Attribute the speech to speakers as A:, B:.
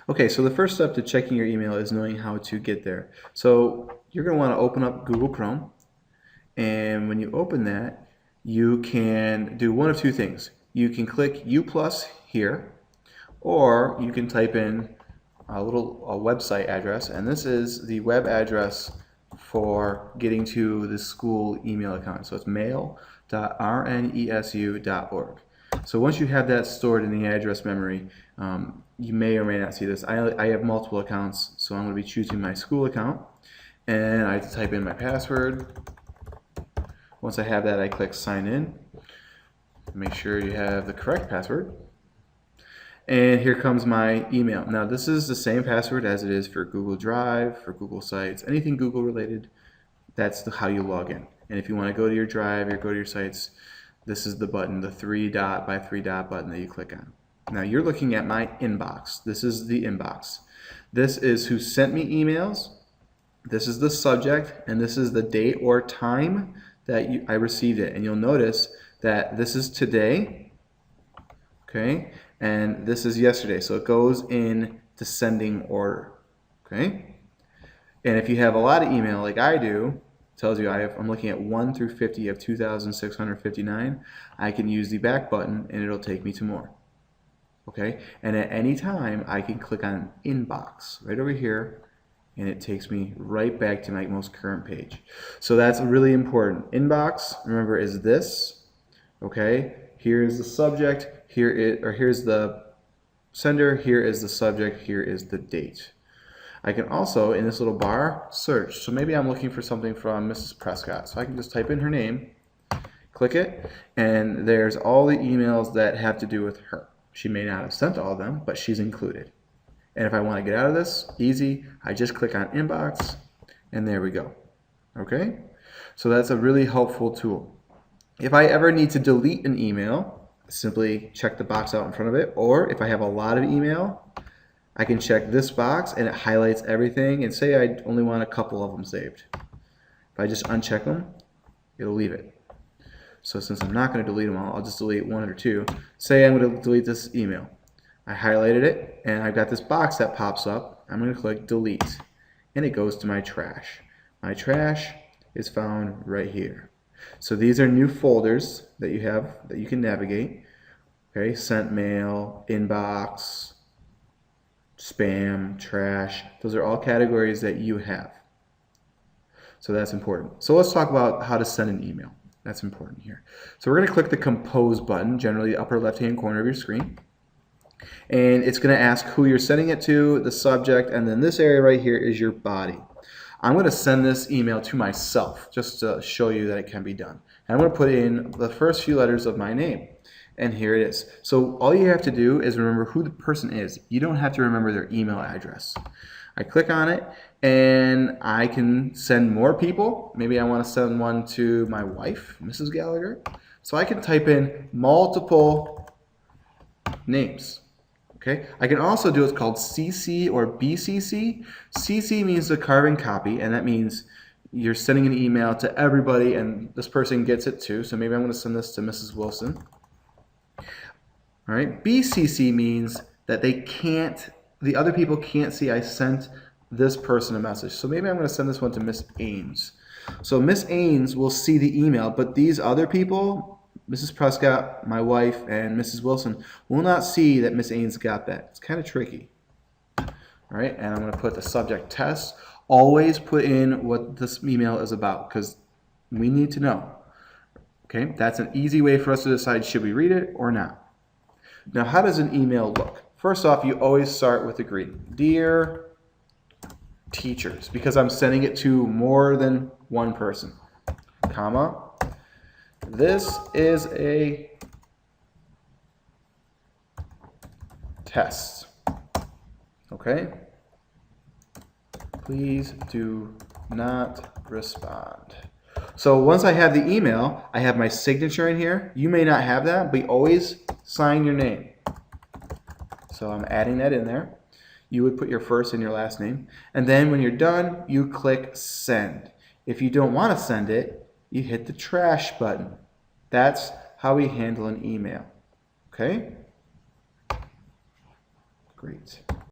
A: Okay, so the first step to checking your email is knowing how to get there. So you're going to want to open up Google Chrome, and when you open that, you can do one of two things. You can click U plus here, or you can type in a website address, and this is the web address for getting to the school email account. So it's mail.rnesu.org. So once you have that stored in the address memory, you may or may not see this. I have multiple accounts, so I'm going to be choosing my school account, and I type in my password. Once I have that, I click sign in. Make sure you have the correct password. And here comes my email. Now this is the same password as it is for Google Drive, for Google Sites, anything Google related. That's how you log in. And if you want to go to your Drive or go to your Sites, this is the button, the 3 dot by 3 dot button that you click on. Now you're looking at my inbox. This is the inbox. This is who sent me emails. This is the subject, and this is the date or time that I received it. And you'll notice that this is today, okay, and this is yesterday. So it goes in descending order, okay? And if you have a lot of email like I do, it tells you I'm looking at 1 through 50 of 2,659, I can use the back button and it'll take me to more. Okay, and at any time I can click on inbox right over here, and it takes me right back to my most current page. So that's really important. Inbox, remember, is this. Okay, here is the subject, here's the sender, here is the subject, here is the date. I can also, in this little bar, search. So maybe I'm looking for something from Mrs. Prescott. So I can just type in her name, click it, and there's all the emails that have to do with her. She may not have sent all of them, but she's included. And if I want to get out of this, easy, I just click on inbox, and there we go. Okay? So that's a really helpful tool. If I ever need to delete an email, simply check the box out in front of it, or if I have a lot of email, I can check this box and it highlights everything, and say I only want a couple of them saved. If I just uncheck them, it'll leave it. So since I'm not going to delete them all, I'll just delete 1 or 2. Say I'm going to delete this email. I highlighted it, and I've got this box that pops up. I'm going to click delete, and it goes to my trash. My trash is found right here. So these are new folders that you have that you can navigate. Okay, sent mail, inbox, spam, trash. Those are all categories that you have. So that's important. So let's talk about how to send an email. That's important here. So we're going to click the compose button, generally the upper left-hand corner of your screen. And it's going to ask who you're sending it to, the subject, and then this area right here is your body. I'm going to send this email to myself just to show you that it can be done. And I'm going to put in the first few letters of my name. And here it is. So all you have to do is remember who the person is. You don't have to remember their email address. I click on it, and I can send more people. Maybe I want to send one to my wife, Mrs. Gallagher. So I can type in multiple names. Okay. I can also do what's called CC or BCC. CC means the carbon copy, and that means you're sending an email to everybody, and this person gets it too. So maybe I'm going to send this to Mrs. Wilson. All right. BCC means that the other people can't see I sent this person a message. So maybe I'm going to send this one to Miss Ames. So Miss Ames will see the email, but these other people, Mrs. Prescott, my wife, and Mrs. Wilson, will not see that Miss Ames got that. It's kind of tricky. All right, and I'm going to put the subject test. Always put in what this email is about, because we need to know. Okay, that's an easy way for us to decide should we read it or not. Now, how does an email look? First off, you always start with a greeting. Dear teachers, because I'm sending it to more than one person, comma, this is a test. Okay? Please do not respond. So once I have the email, I have my signature in here. You may not have that, but always sign your name. So I'm adding that in there. You would put your first and your last name. And then when you're done, you click send. If you don't want to send it, you hit the trash button. That's how we handle an email. Okay? Great.